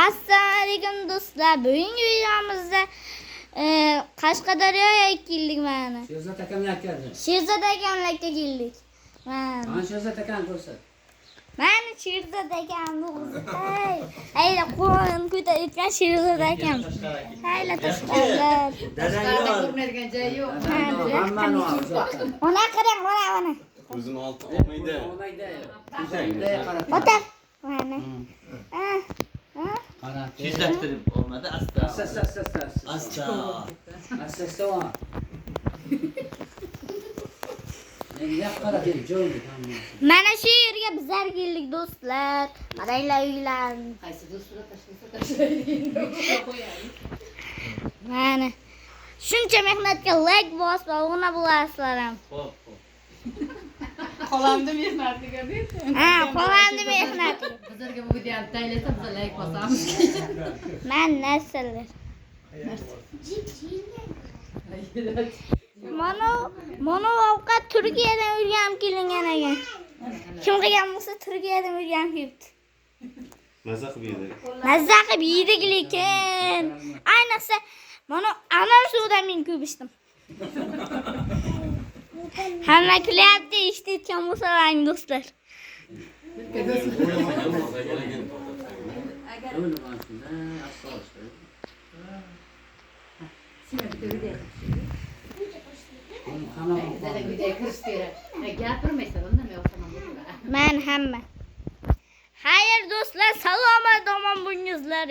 Assalomu alaykum do'stlar. Bugungi videomizda Qashqadaryoga keldik mana. Sherzod akamlar keldi. Sherzod akamlarga keldik. Mana. Mana Sherzod akam ko'rsat. Mana Sherzod akam do'stlar. Hayla qo'lini ko'tarayotgan Sherzod akam. Hayla tashqarilar. Tashqarida ko'rinadigan joyi yo'q. Hammani ol. Ona qarang, mana. O'zini olti olmaydi. Ota. Mana. Qara. Tezlashtirib olmadi. Asta. Asta. Asta. Asta. Nega qara deb jo'ndik hamma. Mana shu yerga bizlar keldik do'stlar. Qaranglar uylarni. Qaysi do'stlar tashlaydi. Mana. Shuncha mehnatga like bosib, obuna bo'lasizlar ham. Xo'p. Qo'lamda mehnatiga deydi. Ha, qo'landi mehnat. Bizlarga bu videoni taylasa biz like bosamiz. Men narsalar. Mana ovqat Turkiyadan o'rganib kelingan ekan. Kim qilgan bo'lsa Turkiyadan o'rganib kelibdi. Maza qilib yedi. Mazza qilib yedik lekin. Ayniqsa mana anar suvdan men ko'p ichdim. Hamma kulyapti, eshitayotgan bo'lsalaring do'stlar. Men hamma. Xayr do'stlar, salomat omon bo'lingizlar.